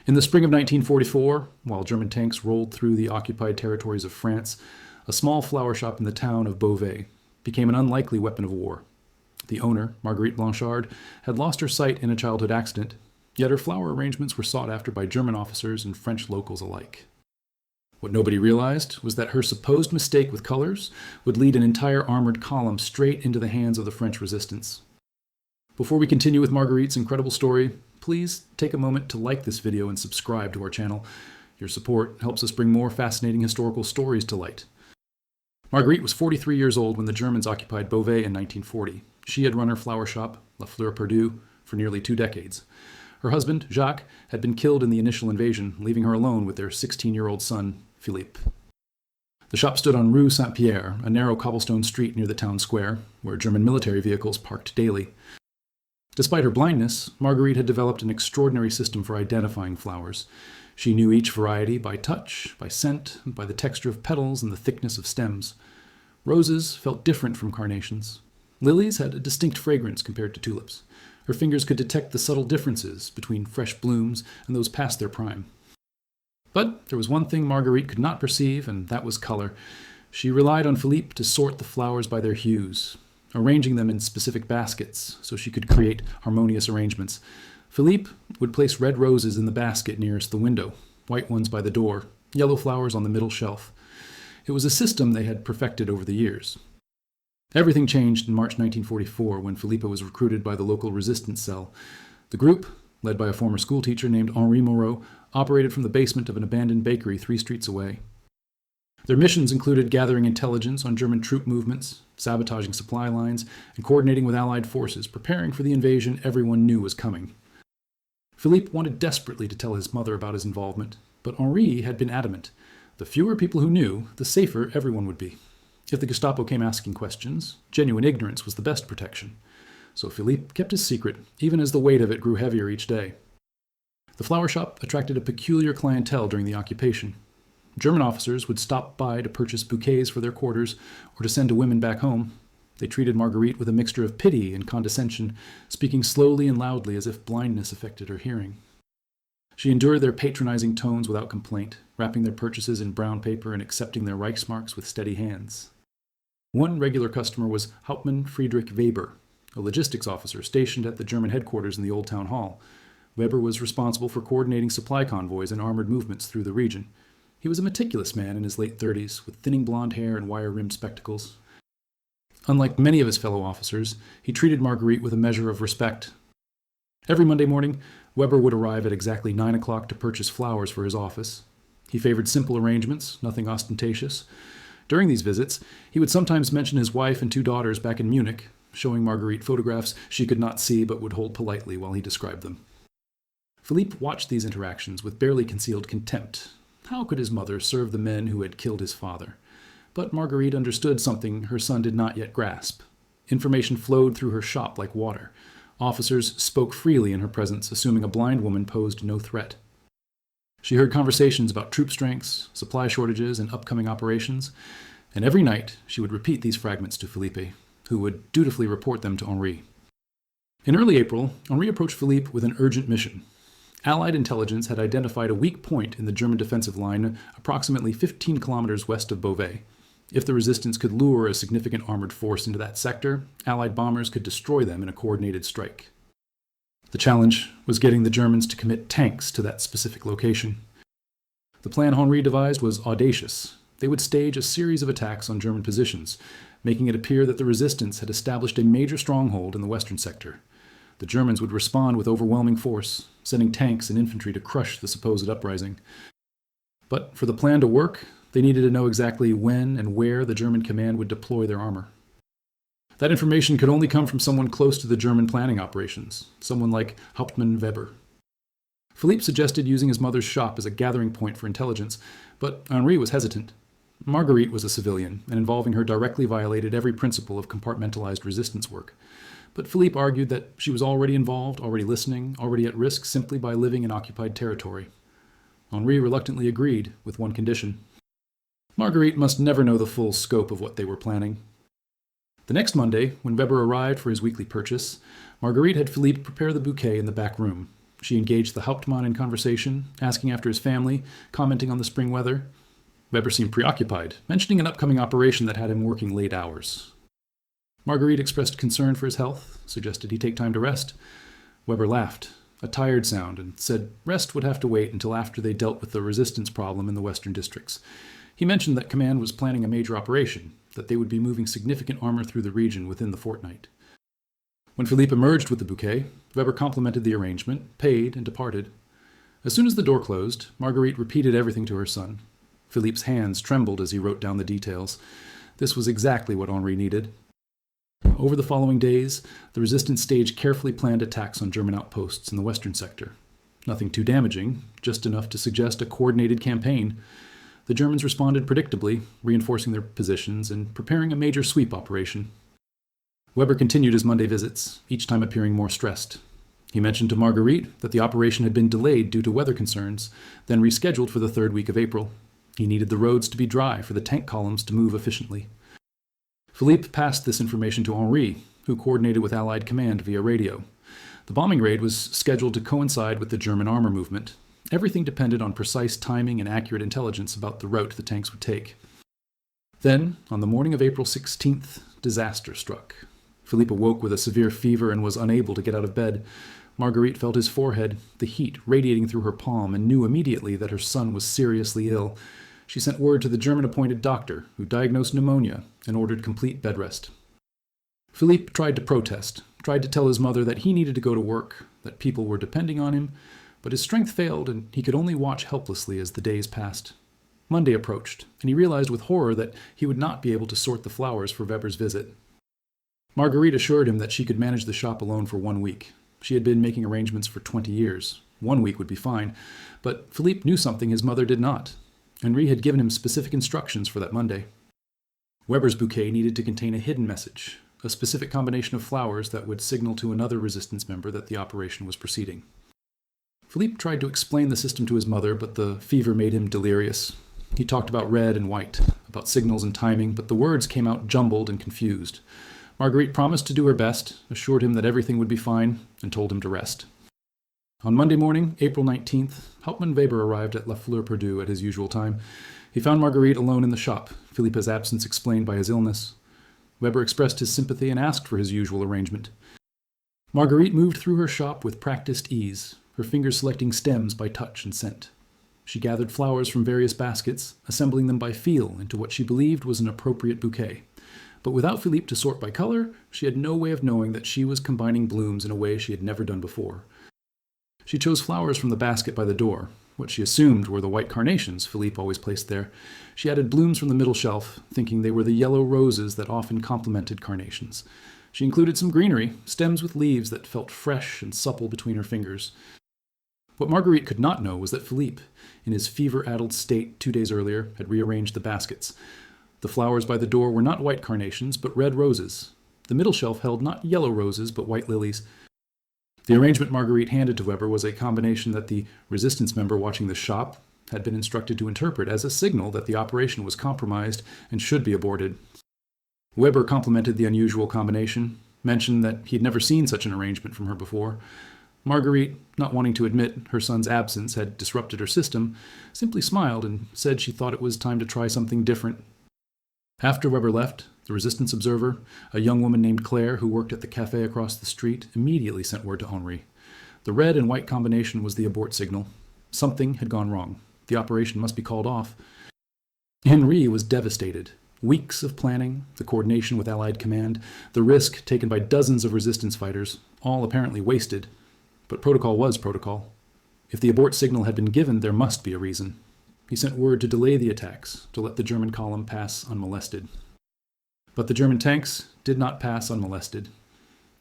In the spring of 1944, while German tanks rolled through the occupied territories of France, a small flower shop in the town of Beauvais became an unlikely weapon of war. The owner, Marguerite Blanchard, had lost her sight in a childhood accident, yet her flower arrangements were sought after by German officers and French locals alike. What nobody realized was that her supposed mistake with colors would lead an entire armored column straight into the hands of the French resistance. Before we continue with Marguerite's incredible story, please take a moment to like this video and subscribe to our channel. Your support helps us bring more fascinating historical stories to light. Marguerite was 43 years old when the Germans occupied Beauvais in 1940. She had run her flower shop, La Fleur Perdue, for nearly 2 decades. Her husband, Jacques, had been killed in the initial invasion, leaving her alone with their 16-year-old son, Philippe. The shop stood on Rue Saint-Pierre, a narrow cobblestone street near the town square, where German military vehicles parked daily. Despite her blindness, Marguerite had developed an extraordinary system for identifying flowers. She knew each variety by touch, by scent, by the texture of petals and the thickness of stems. Roses felt different from carnations. Lilies had a distinct fragrance compared to tulips. Her fingers could detect the subtle differences between fresh blooms and those past their prime. But there was one thing Marguerite could not perceive, and that was color. She relied on Philippe to sort the flowers by their hues, arranging them in specific baskets so she could create harmonious arrangements. Philippe would place red roses in the basket nearest the window, white ones by the door, yellow flowers on the middle shelf. It was a system they had perfected over the years. Everything changed in March 1944 when Philippe was recruited by the local resistance cell. The group, led by a former schoolteacher named Henri Moreau, operated from the basement of an abandoned bakery 3 streets away. Their missions included gathering intelligence on German troop movements, sabotaging supply lines, and coordinating with Allied forces, preparing for the invasion everyone knew was coming. Philippe wanted desperately to tell his mother about his involvement, but Henri had been adamant. The fewer people who knew, the safer everyone would be. If the Gestapo came asking questions, genuine ignorance was the best protection. So Philippe kept his secret, even as the weight of it grew heavier each day. The flower shop attracted a peculiar clientele during the occupation. German officers would stop by to purchase bouquets for their quarters or to send to women back home. They treated Marguerite with a mixture of pity and condescension, speaking slowly and loudly as if blindness affected her hearing. She endured their patronizing tones without complaint, wrapping their purchases in brown paper and accepting their Reichsmarks with steady hands. One regular customer was Hauptmann Friedrich Weber, a logistics officer stationed at the German headquarters in the Old Town Hall. Weber was responsible for coordinating supply convoys and armored movements through the region. He was a meticulous man in his late 30s, with thinning blonde hair and wire-rimmed spectacles. Unlike many of his fellow officers, he treated Marguerite with a measure of respect. Every Monday morning, Weber would arrive at exactly 9 o'clock to purchase flowers for his office. He favored simple arrangements, nothing ostentatious. During these visits, he would sometimes mention his wife and 2 daughters back in Munich, showing Marguerite photographs she could not see but would hold politely while he described them. Philippe watched these interactions with barely concealed contempt. How could his mother serve the men who had killed his father? But Marguerite understood something her son did not yet grasp. Information flowed through her shop like water. Officers spoke freely in her presence, assuming a blind woman posed no threat. She heard conversations about troop strengths, supply shortages, and upcoming operations, and every night she would repeat these fragments to Philippe, who would dutifully report them to Henri. In early April, Henri approached Philippe with an urgent mission. Allied intelligence had identified a weak point in the German defensive line approximately 15 kilometers west of Beauvais. If the resistance could lure a significant armored force into that sector, Allied bombers could destroy them in a coordinated strike. The challenge was getting the Germans to commit tanks to that specific location. The plan Henri devised was audacious. They would stage a series of attacks on German positions, making it appear that the resistance had established a major stronghold in the western sector. The Germans would respond with overwhelming force, sending tanks and infantry to crush the supposed uprising. But for the plan to work, they needed to know exactly when and where the German command would deploy their armor. That information could only come from someone close to the German planning operations, someone like Hauptmann Weber. Philippe suggested using his mother's shop as a gathering point for intelligence, but Henri was hesitant. Marguerite was a civilian, and involving her directly violated every principle of compartmentalized resistance work. But Philippe argued that she was already involved, already listening, already at risk simply by living in occupied territory. Henri reluctantly agreed, with one condition. Marguerite must never know the full scope of what they were planning. The next Monday, when Weber arrived for his weekly purchase, Marguerite had Philippe prepare the bouquet in the back room. She engaged the Hauptmann in conversation, asking after his family, commenting on the spring weather. Weber seemed preoccupied, mentioning an upcoming operation that had him working late hours. Marguerite expressed concern for his health, suggested he take time to rest. Weber laughed, a tired sound, and said rest would have to wait until after they dealt with the resistance problem in the western districts. He mentioned that command was planning a major operation, that they would be moving significant armor through the region within the fortnight. When Philippe emerged with the bouquet, Weber complimented the arrangement, paid, and departed. As soon as the door closed, Marguerite repeated everything to her son. Philippe's hands trembled as he wrote down the details. This was exactly what Henri needed. Over the following days, the resistance staged carefully planned attacks on German outposts in the western sector. Nothing too damaging, just enough to suggest a coordinated campaign. The Germans responded predictably, reinforcing their positions and preparing a major sweep operation. Weber continued his Monday visits, each time appearing more stressed. He mentioned to Marguerite that the operation had been delayed due to weather concerns, then rescheduled for the third week of April. He needed the roads to be dry for the tank columns to move efficiently. Philippe passed this information to Henri, who coordinated with Allied command via radio. The bombing raid was scheduled to coincide with the German armor movement. Everything depended on precise timing and accurate intelligence about the route the tanks would take. Then, on the morning of April 16th, disaster struck. Philippe awoke with a severe fever and was unable to get out of bed. Marguerite felt his forehead, the heat radiating through her palm, and knew immediately that her son was seriously ill. She sent word to the German-appointed doctor, who diagnosed pneumonia and ordered complete bed rest. Philippe tried to protest, tried to tell his mother that he needed to go to work, that people were depending on him, but his strength failed and he could only watch helplessly as the days passed. Monday approached, and he realized with horror that he would not be able to sort the flowers for Weber's visit. Marguerite assured him that she could manage the shop alone for 1 week. She had been making arrangements for 20 years. 1 week would be fine, but Philippe knew something his mother did not. Henri had given him specific instructions for that Monday. Weber's bouquet needed to contain a hidden message, a specific combination of flowers that would signal to another resistance member that the operation was proceeding. Philippe tried to explain the system to his mother, but the fever made him delirious. He talked about red and white, about signals and timing, but the words came out jumbled and confused. Marguerite promised to do her best, assured him that everything would be fine, and told him to rest. On Monday morning, April 19th, Hauptmann Weber arrived at La Fleur-Perdue at his usual time. He found Marguerite alone in the shop, Philippe's absence explained by his illness. Weber expressed his sympathy and asked for his usual arrangement. Marguerite moved through her shop with practiced ease, her fingers selecting stems by touch and scent. She gathered flowers from various baskets, assembling them by feel into what she believed was an appropriate bouquet. But without Philippe to sort by color, she had no way of knowing that she was combining blooms in a way she had never done before. She chose flowers from the basket by the door, what she assumed were the white carnations Philippe always placed there. She added blooms from the middle shelf, thinking they were the yellow roses that often complemented carnations. She included some greenery, stems with leaves that felt fresh and supple between her fingers. What Marguerite could not know was that Philippe, in his fever-addled state 2 days earlier, had rearranged the baskets. The flowers by the door were not white carnations, but red roses. The middle shelf held not yellow roses, but white lilies. The arrangement Marguerite handed to Weber was a combination that the resistance member watching the shop had been instructed to interpret as a signal that the operation was compromised and should be aborted. Weber complimented the unusual combination, mentioned that he had never seen such an arrangement from her before. Marguerite, not wanting to admit her son's absence had disrupted her system, simply smiled and said she thought it was time to try something different. After Weber left, the resistance observer, a young woman named Claire who worked at the cafe across the street, immediately sent word to Henri. The red and white combination was the abort signal. Something had gone wrong. The operation must be called off. Henri was devastated. Weeks of planning, the coordination with Allied command, the risk taken by dozens of resistance fighters, all apparently wasted. But protocol was protocol. If the abort signal had been given, there must be a reason. He sent word to delay the attacks, to let the German column pass unmolested. But the German tanks did not pass unmolested.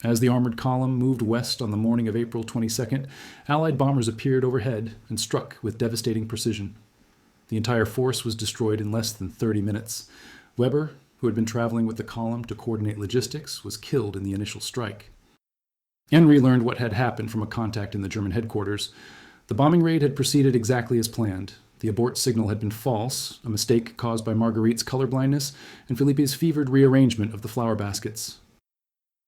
As the armored column moved west on the morning of April 22nd, Allied bombers appeared overhead and struck with devastating precision. The entire force was destroyed in less than 30 minutes. Weber, who had been traveling with the column to coordinate logistics, was killed in the initial strike. Henri learned what had happened from a contact in the German headquarters. The bombing raid had proceeded exactly as planned. The abort signal had been false, a mistake caused by Marguerite's colorblindness and Philippe's fevered rearrangement of the flower baskets.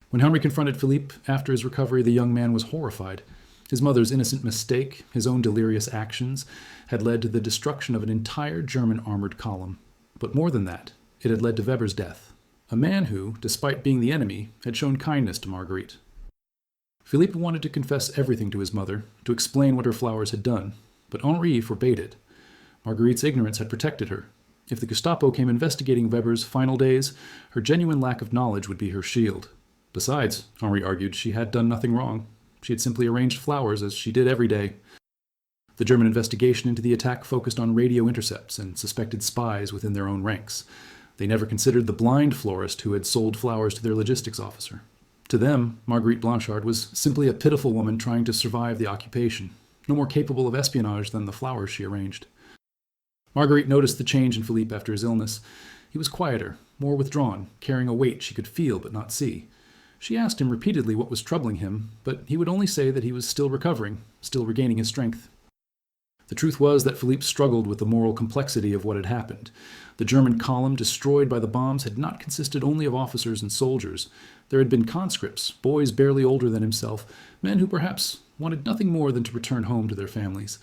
When Henri confronted Philippe after his recovery, the young man was horrified. His mother's innocent mistake, his own delirious actions, had led to the destruction of an entire German armored column. But more than that, it had led to Weber's death, a man who, despite being the enemy, had shown kindness to Marguerite. Philippe wanted to confess everything to his mother, to explain what her flowers had done, but Henri forbade it. Marguerite's ignorance had protected her. If the Gestapo came investigating Weber's final days, her genuine lack of knowledge would be her shield. Besides, Henri argued, she had done nothing wrong. She had simply arranged flowers as she did every day. The German investigation into the attack focused on radio intercepts and suspected spies within their own ranks. They never considered the blind florist who had sold flowers to their logistics officer. To them, Marguerite Blanchard was simply a pitiful woman trying to survive the occupation, no more capable of espionage than the flowers she arranged. Marguerite noticed the change in Philippe after his illness. He was quieter, more withdrawn, carrying a weight she could feel but not see. She asked him repeatedly what was troubling him, but he would only say that he was still recovering, still regaining his strength. The truth was that Philippe struggled with the moral complexity of what had happened. The German column destroyed by the bombs had not consisted only of officers and soldiers. There had been conscripts, boys barely older than himself, men who perhaps wanted nothing more than to return home to their families.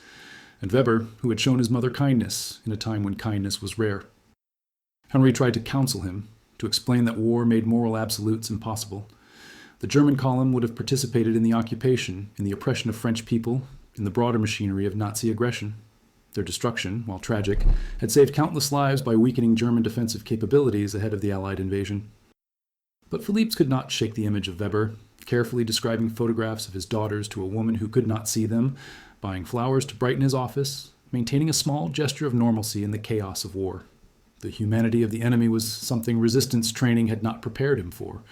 And Weber, who had shown his mother kindness in a time when kindness was rare. Henri tried to counsel him, to explain that war made moral absolutes impossible. The German column would have participated in the occupation, in the oppression of French people, in the broader machinery of Nazi aggression. Their destruction, while tragic, had saved countless lives by weakening German defensive capabilities ahead of the Allied invasion. But Philippe could not shake the image of Weber, carefully describing photographs of his daughters to a woman who could not see them, buying flowers to brighten his office, maintaining a small gesture of normalcy in the chaos of war. The humanity of the enemy was something resistance training had not prepared him for.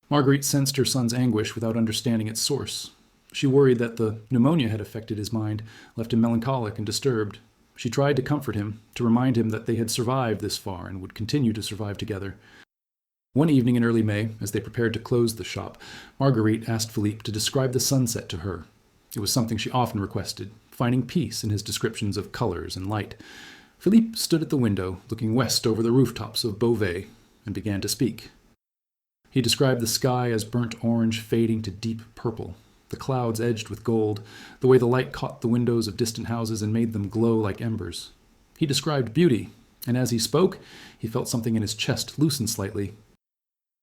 Marguerite sensed her son's anguish without understanding its source. She worried that the pneumonia had affected his mind, left him melancholic and disturbed. She tried to comfort him, to remind him that they had survived this far and would continue to survive together. One evening in early May, as they prepared to close the shop, Marguerite asked Philippe to describe the sunset to her. It was something she often requested, finding peace in his descriptions of colors and light. Philippe stood at the window, looking west over the rooftops of Beauvais, and began to speak. He described the sky as burnt orange fading to deep purple, the clouds edged with gold, the way the light caught the windows of distant houses and made them glow like embers. He described beauty, and as he spoke, he felt something in his chest loosen slightly.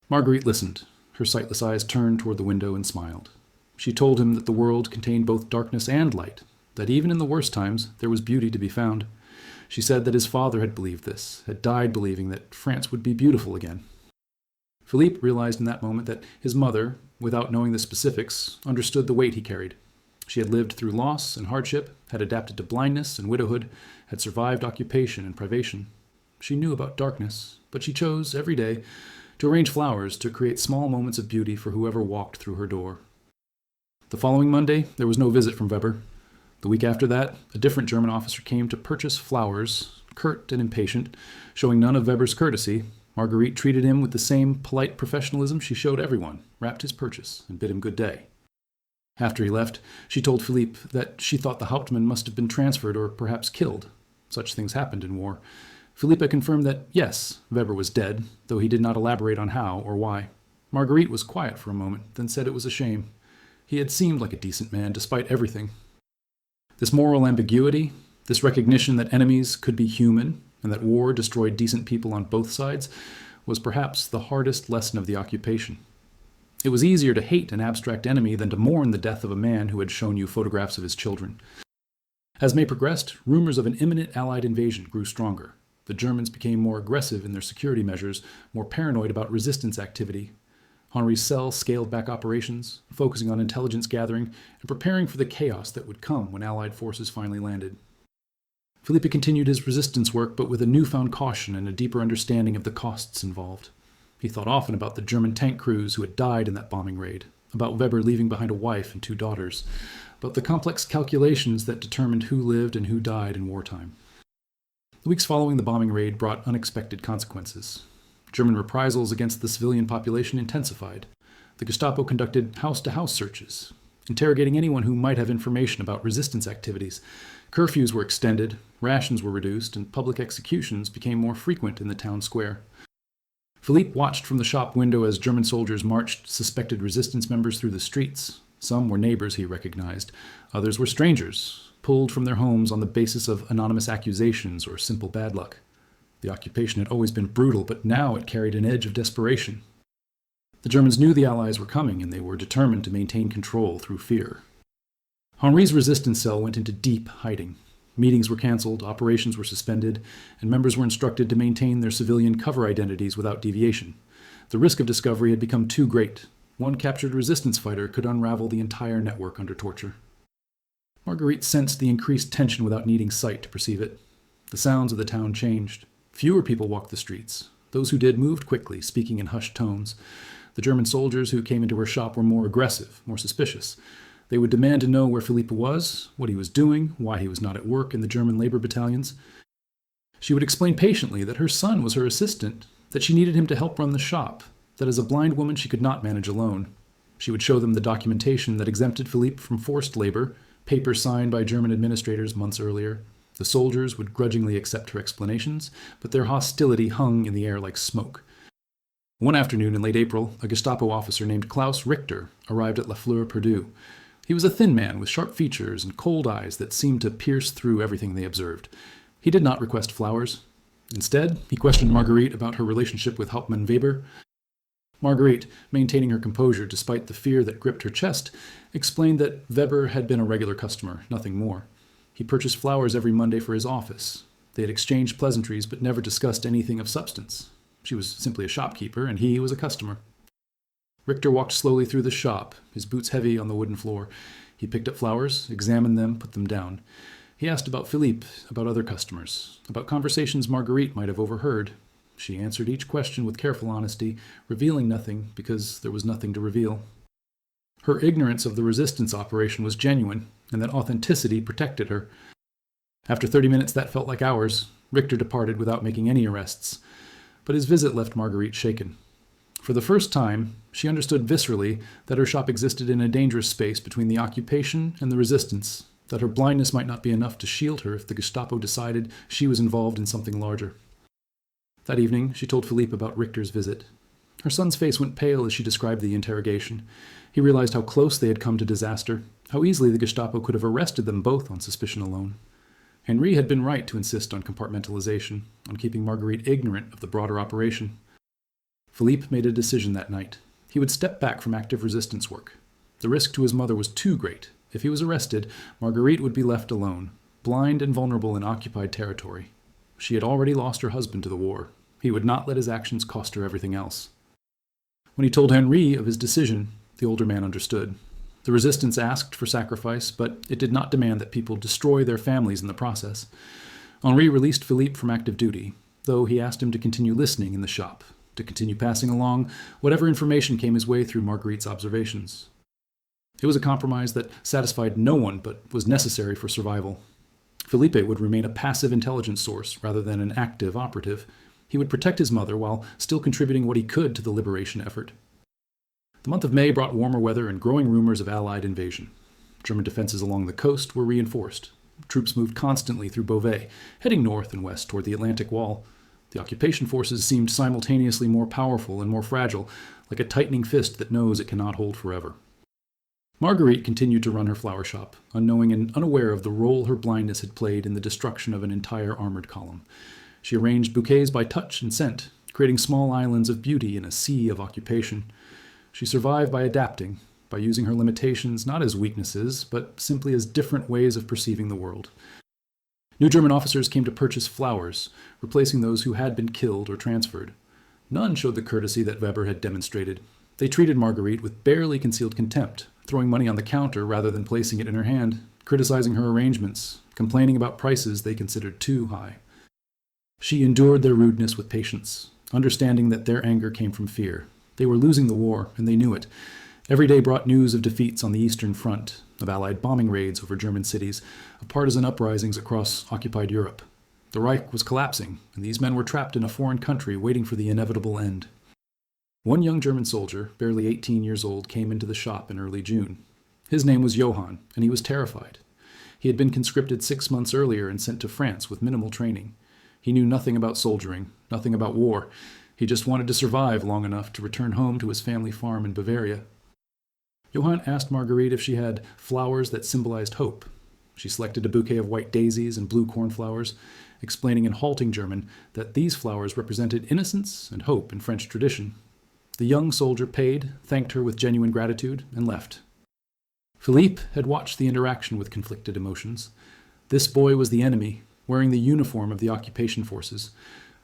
Marguerite listened, her sightless eyes turned toward the window, and smiled. She told him that the world contained both darkness and light, that even in the worst times there was beauty to be found. She said that his father had believed this, had died believing that France would be beautiful again. Philippe realized in that moment that his mother, without knowing the specifics, understood the weight he carried. She had lived through loss and hardship, had adapted to blindness and widowhood, had survived occupation and privation. She knew about darkness, but she chose, every day, to arrange flowers to create small moments of beauty for whoever walked through her door. The following Monday, there was no visit from Weber. The week after that, a different German officer came to purchase flowers, curt and impatient, showing none of Weber's courtesy. Marguerite treated him with the same polite professionalism she showed everyone, wrapped his purchase, and bid him good day. After he left, she told Philippe that she thought the Hauptmann must have been transferred or perhaps killed. Such things happened in war. Philippe confirmed that, yes, Weber was dead, though he did not elaborate on how or why. Marguerite was quiet for a moment, then said it was a shame. He had seemed like a decent man, despite everything. This moral ambiguity, this recognition that enemies could be human, and that war destroyed decent people on both sides, was perhaps the hardest lesson of the occupation. It was easier to hate an abstract enemy than to mourn the death of a man who had shown you photographs of his children. As May progressed, rumors of an imminent Allied invasion grew stronger. The Germans became more aggressive in their security measures, more paranoid about resistance activity. Henri's cell scaled back operations, focusing on intelligence gathering and preparing for the chaos that would come when Allied forces finally landed. Philippe continued his resistance work, but with a newfound caution and a deeper understanding of the costs involved. He thought often about the German tank crews who had died in that bombing raid, about Weber leaving behind a wife and 2 daughters, about the complex calculations that determined who lived and who died in wartime. The weeks following the bombing raid brought unexpected consequences. German reprisals against the civilian population intensified. The Gestapo conducted house-to-house searches, interrogating anyone who might have information about resistance activities. Curfews were extended, rations were reduced, and public executions became more frequent in the town square. Philippe watched from the shop window as German soldiers marched suspected resistance members through the streets. Some were neighbors he recognized. Others were strangers, pulled from their homes on the basis of anonymous accusations or simple bad luck. The occupation had always been brutal, but now it carried an edge of desperation. The Germans knew the Allies were coming, and they were determined to maintain control through fear. Henri's resistance cell went into deep hiding. Meetings were canceled, operations were suspended, and members were instructed to maintain their civilian cover identities without deviation. The risk of discovery had become too great. One captured resistance fighter could unravel the entire network under torture. Marguerite sensed the increased tension without needing sight to perceive it. The sounds of the town changed. Fewer people walked the streets. Those who did moved quickly, speaking in hushed tones. The German soldiers who came into her shop were more aggressive, more suspicious. They would demand to know where Philippe was, what he was doing, why he was not at work in the German labor battalions. She would explain patiently that her son was her assistant, that she needed him to help run the shop, that as a blind woman she could not manage alone. She would show them the documentation that exempted Philippe from forced labor, papers signed by German administrators months earlier. The soldiers would grudgingly accept her explanations, but their hostility hung in the air like smoke. One afternoon in late April, a Gestapo officer named Klaus Richter arrived at La Fleur Perdue. He was a thin man with sharp features and cold eyes that seemed to pierce through everything they observed. He did not request flowers. Instead, he questioned Marguerite about her relationship with Hauptmann Weber. Marguerite, maintaining her composure despite the fear that gripped her chest, explained that Weber had been a regular customer, nothing more. He purchased flowers every Monday for his office. They had exchanged pleasantries but never discussed anything of substance. She was simply a shopkeeper, and he was a customer. Richter walked slowly through the shop, his boots heavy on the wooden floor. He picked up flowers, examined them, put them down. He asked about Philippe, about other customers, about conversations Marguerite might have overheard. She answered each question with careful honesty, revealing nothing because there was nothing to reveal. Her ignorance of the resistance operation was genuine, and that authenticity protected her. After 30 minutes that felt like hours, Richter departed without making any arrests. But his visit left Marguerite shaken. For the first time, she understood viscerally that her shop existed in a dangerous space between the occupation and the resistance, that her blindness might not be enough to shield her if the Gestapo decided she was involved in something larger. That evening, she told Philippe about Richter's visit. Her son's face went pale as she described the interrogation. He realized how close they had come to disaster, how easily the Gestapo could have arrested them both on suspicion alone. Henri had been right to insist on compartmentalization, on keeping Marguerite ignorant of the broader operation. Philippe made a decision that night. He would step back from active resistance work. The risk to his mother was too great. If he was arrested, Marguerite would be left alone, blind and vulnerable in occupied territory. She had already lost her husband to the war. He would not let his actions cost her everything else. When he told Henri of his decision, the older man understood. The resistance asked for sacrifice, but it did not demand that people destroy their families in the process. Henri released Philippe from active duty, though he asked him to continue listening in the shop, to continue passing along whatever information came his way through Marguerite's observations. It was a compromise that satisfied no one but was necessary for survival. Philippe would remain a passive intelligence source rather than an active operative. He would protect his mother while still contributing what he could to the liberation effort. The month of May brought warmer weather and growing rumors of Allied invasion. German defenses along the coast were reinforced. Troops moved constantly through Beauvais, heading north and west toward the Atlantic Wall. The occupation forces seemed simultaneously more powerful and more fragile, like a tightening fist that knows it cannot hold forever. Marguerite continued to run her flower shop, unknowing and unaware of the role her blindness had played in the destruction of an entire armored column. She arranged bouquets by touch and scent, creating small islands of beauty in a sea of occupation. She survived by adapting, by using her limitations not as weaknesses, but simply as different ways of perceiving the world. New German officers came to purchase flowers, replacing those who had been killed or transferred. None showed the courtesy that Weber had demonstrated. They treated Marguerite with barely concealed contempt, throwing money on the counter rather than placing it in her hand, criticizing her arrangements, complaining about prices they considered too high. She endured their rudeness with patience, understanding that their anger came from fear. They were losing the war, and they knew it. Every day brought news of defeats on the Eastern Front, of Allied bombing raids over German cities, of partisan uprisings across occupied Europe. The Reich was collapsing, and these men were trapped in a foreign country waiting for the inevitable end. One young German soldier, barely 18 years old, came into the shop in early June. His name was Johann, and he was terrified. He had been conscripted 6 months earlier and sent to France with minimal training. He knew nothing about soldiering, nothing about war. He just wanted to survive long enough to return home to his family farm in Bavaria. Johann asked Marguerite if she had flowers that symbolized hope. She selected a bouquet of white daisies and blue cornflowers, explaining in halting German that these flowers represented innocence and hope in French tradition. The young soldier paid, thanked her with genuine gratitude, and left. Philippe had watched the interaction with conflicted emotions. This boy was the enemy, wearing the uniform of the occupation forces,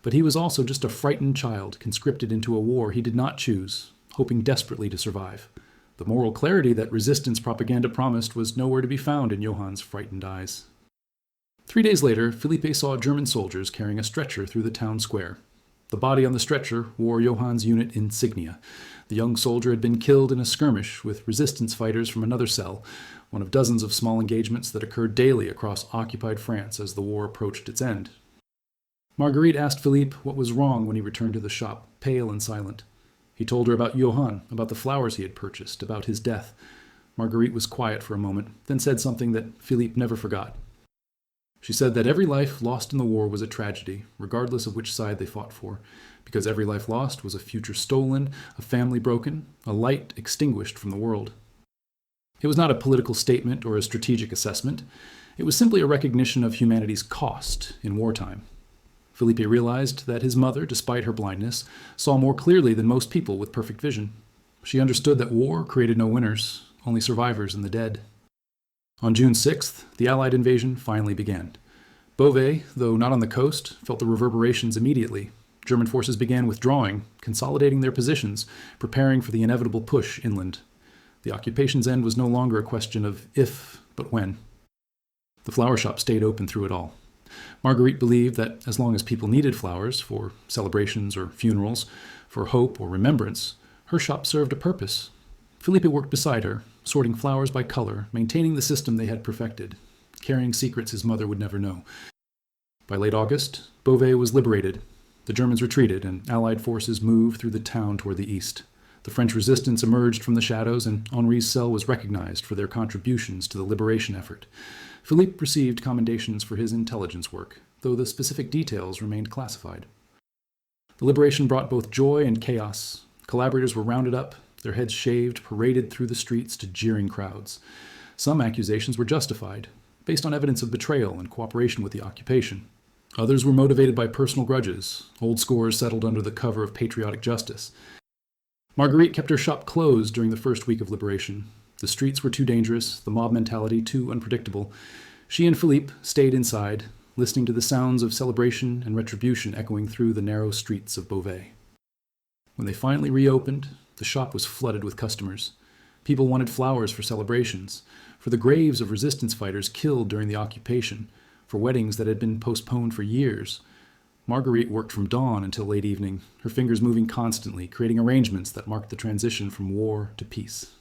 but he was also just a frightened child conscripted into a war he did not choose, hoping desperately to survive. The moral clarity that resistance propaganda promised was nowhere to be found in Johann's frightened eyes. 3 days later, Philippe saw German soldiers carrying a stretcher through the town square. The body on the stretcher wore Johann's unit insignia. The young soldier had been killed in a skirmish with resistance fighters from another cell, one of dozens of small engagements that occurred daily across occupied France as the war approached its end. Marguerite asked Philippe what was wrong when he returned to the shop, pale and silent. He told her about Johann, about the flowers he had purchased, about his death. Marguerite was quiet for a moment, then said something that Philippe never forgot. She said that every life lost in the war was a tragedy, regardless of which side they fought for, because every life lost was a future stolen, a family broken, a light extinguished from the world. It was not a political statement or a strategic assessment. It was simply a recognition of humanity's cost in wartime. Philippe realized that his mother, despite her blindness, saw more clearly than most people with perfect vision. She understood that war created no winners, only survivors and the dead. On June 6th, the Allied invasion finally began. Beauvais, though not on the coast, felt the reverberations immediately. German forces began withdrawing, consolidating their positions, preparing for the inevitable push inland. The occupation's end was no longer a question of if, but when. The flower shop stayed open through it all. Marguerite believed that as long as people needed flowers for celebrations or funerals, for hope or remembrance, her shop served a purpose. Philippe worked beside her, sorting flowers by color, maintaining the system they had perfected, carrying secrets his mother would never know. By late August, Beauvais was liberated. The Germans retreated, and Allied forces moved through the town toward the east. The French resistance emerged from the shadows, and Henri's cell was recognized for their contributions to the liberation effort. Philippe received commendations for his intelligence work, though the specific details remained classified. The liberation brought both joy and chaos. Collaborators were rounded up, their heads shaved, paraded through the streets to jeering crowds. Some accusations were justified, based on evidence of betrayal and cooperation with the occupation. Others were motivated by personal grudges, old scores settled under the cover of patriotic justice. Marguerite kept her shop closed during the first week of liberation. The streets were too dangerous, the mob mentality too unpredictable. She and Philippe stayed inside, listening to the sounds of celebration and retribution echoing through the narrow streets of Beauvais. When they finally reopened, the shop was flooded with customers. People wanted flowers for celebrations, for the graves of resistance fighters killed during the occupation, for weddings that had been postponed for years. Marguerite worked from dawn until late evening, her fingers moving constantly, creating arrangements that marked the transition from war to peace.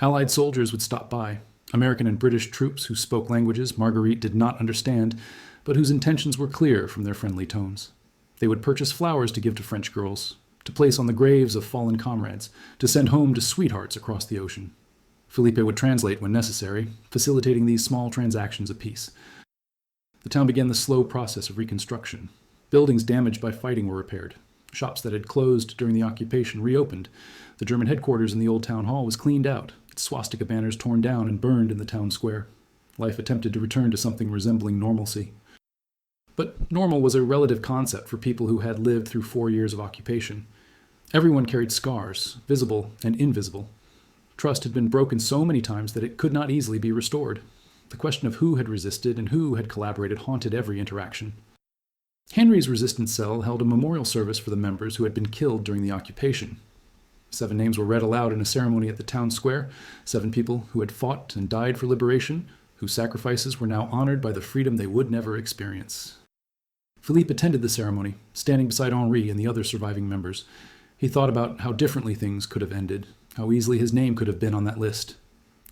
Allied soldiers would stop by, American and British troops who spoke languages Marguerite did not understand, but whose intentions were clear from their friendly tones. They would purchase flowers to give to French girls, to place on the graves of fallen comrades, to send home to sweethearts across the ocean. Philippe would translate when necessary, facilitating these small transactions of peace. The town began the slow process of reconstruction. Buildings damaged by fighting were repaired. Shops that had closed during the occupation reopened. The German headquarters in the old town hall was cleaned out, its swastika banners torn down and burned in the town square. Life attempted to return to something resembling normalcy. But normal was a relative concept for people who had lived through 4 years of occupation. Everyone carried scars, visible and invisible. Trust had been broken so many times that it could not easily be restored. The question of who had resisted and who had collaborated haunted every interaction. Henry's resistance cell held a memorial service for the members who had been killed during the occupation. 7 names were read aloud in a ceremony at the town square, 7 people who had fought and died for liberation, whose sacrifices were now honored by the freedom they would never experience. Philippe attended the ceremony, standing beside Henri and the other surviving members. He thought about how differently things could have ended, how easily his name could have been on that list.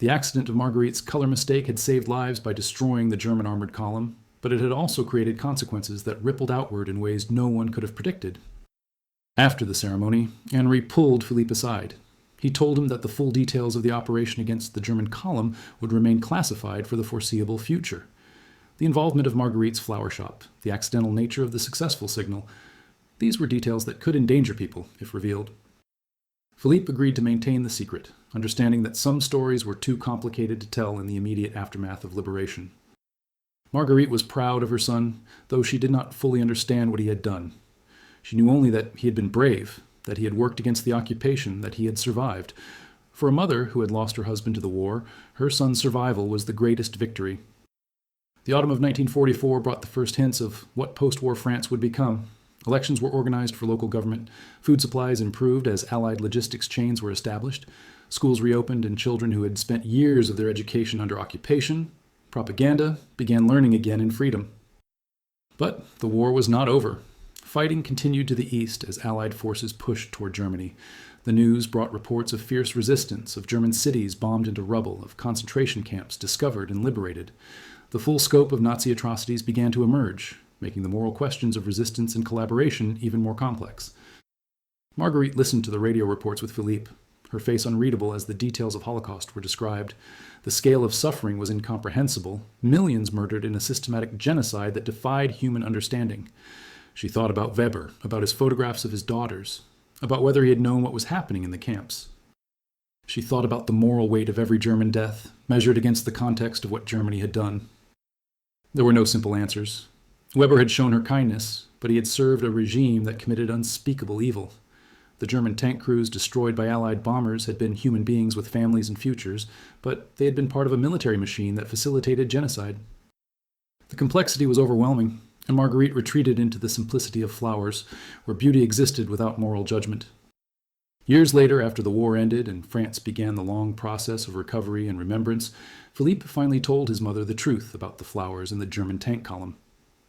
The accident of Marguerite's color mistake had saved lives by destroying the German armored column, but it had also created consequences that rippled outward in ways no one could have predicted. After the ceremony, Henri pulled Philippe aside. He told him that the full details of the operation against the German column would remain classified for the foreseeable future. The involvement of Marguerite's flower shop, the accidental nature of the successful signal, these were details that could endanger people if revealed. Philippe agreed to maintain the secret, understanding that some stories were too complicated to tell in the immediate aftermath of liberation. Marguerite was proud of her son, though she did not fully understand what he had done. She knew only that he had been brave, that he had worked against the occupation, that he had survived. For a mother who had lost her husband to the war, her son's survival was the greatest victory. The autumn of 1944 brought the first hints of what post-war France would become. Elections were organized for local government, food supplies improved as Allied logistics chains were established, schools reopened, and children who had spent years of their education under occupation, propaganda, began learning again in freedom. But the war was not over. Fighting continued to the east as Allied forces pushed toward Germany. The news brought reports of fierce resistance, of German cities bombed into rubble, of concentration camps discovered and liberated. The full scope of Nazi atrocities began to emerge, making the moral questions of resistance and collaboration even more complex. Marguerite listened to the radio reports with Philippe, her face unreadable as the details of Holocaust were described. The scale of suffering was incomprehensible, millions murdered in a systematic genocide that defied human understanding. She thought about Weber, about his photographs of his daughters, about whether he had known what was happening in the camps. She thought about the moral weight of every German death, measured against the context of what Germany had done. There were no simple answers. Weber had shown her kindness, but he had served a regime that committed unspeakable evil. The German tank crews destroyed by Allied bombers had been human beings with families and futures, but they had been part of a military machine that facilitated genocide. The complexity was overwhelming, and Marguerite retreated into the simplicity of flowers, where beauty existed without moral judgment. Years later, after the war ended and France began the long process of recovery and remembrance, Philippe finally told his mother the truth about the flowers in the German tank column.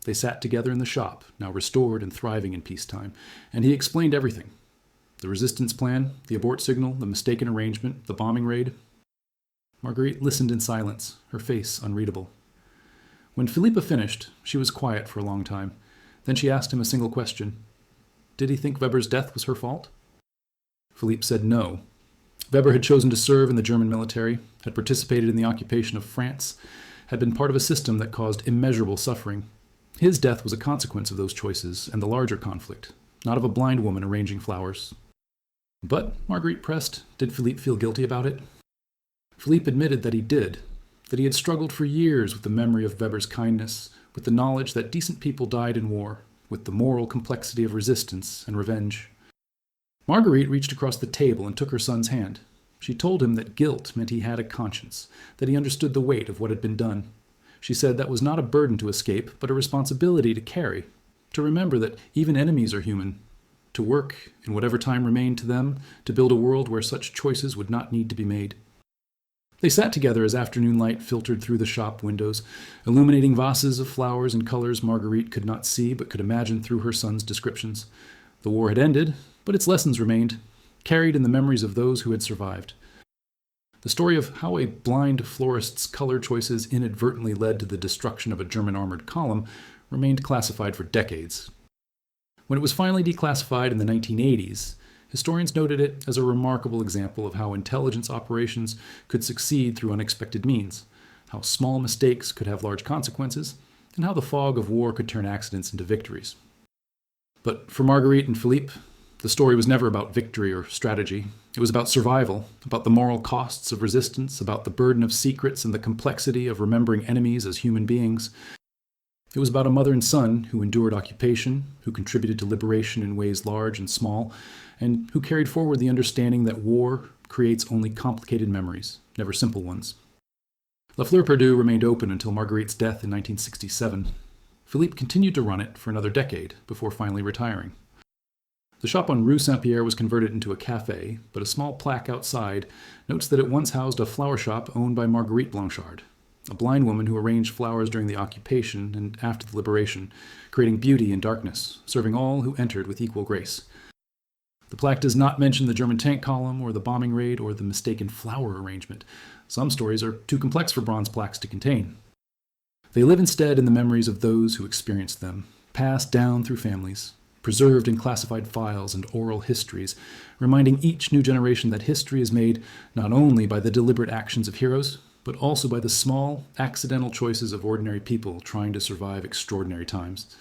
They sat together in the shop, now restored and thriving in peacetime, and he explained everything. The resistance plan, the abort signal, the mistaken arrangement, the bombing raid. Marguerite listened in silence, her face unreadable. When Philippe finished, she was quiet for a long time. Then she asked him a single question. Did he think Weber's death was her fault? Philippe said no. Weber had chosen to serve in the German military, had participated in the occupation of France, had been part of a system that caused immeasurable suffering. His death was a consequence of those choices and the larger conflict, not of a blind woman arranging flowers. But, Marguerite pressed, did Philippe feel guilty about it? Philippe admitted that he did, that he had struggled for years with the memory of Weber's kindness, with the knowledge that decent people died in war, with the moral complexity of resistance and revenge. Marguerite reached across the table and took her son's hand. She told him that guilt meant he had a conscience, that he understood the weight of what had been done. She said that was not a burden to escape, but a responsibility to carry, to remember that even enemies are human, to work, in whatever time remained to them, to build a world where such choices would not need to be made. They sat together as afternoon light filtered through the shop windows, illuminating vases of flowers and colors Marguerite could not see but could imagine through her son's descriptions. The war had ended, but its lessons remained, carried in the memories of those who had survived. The story of how a blind florist's color choices inadvertently led to the destruction of a German armored column remained classified for decades. When it was finally declassified in the 1980s, historians noted it as a remarkable example of how intelligence operations could succeed through unexpected means, how small mistakes could have large consequences, and how the fog of war could turn accidents into victories. But for Marguerite and Philippe, the story was never about victory or strategy. It was about survival, about the moral costs of resistance, about the burden of secrets and the complexity of remembering enemies as human beings. It was about a mother and son who endured occupation, who contributed to liberation in ways large and small, and who carried forward the understanding that war creates only complicated memories, never simple ones. La Fleur Perdue remained open until Marguerite's death in 1967. Philippe continued to run it for another decade before finally retiring. The shop on Rue Saint-Pierre was converted into a cafe, but a small plaque outside notes that it once housed a flower shop owned by Marguerite Blanchard, a blind woman who arranged flowers during the occupation and after the liberation, creating beauty in darkness, serving all who entered with equal grace. The plaque does not mention the German tank column or the bombing raid or the mistaken flower arrangement. Some stories are too complex for bronze plaques to contain. They live instead in the memories of those who experienced them, passed down through families, preserved in classified files and oral histories, reminding each new generation that history is made not only by the deliberate actions of heroes, but also by the small, accidental choices of ordinary people trying to survive extraordinary times.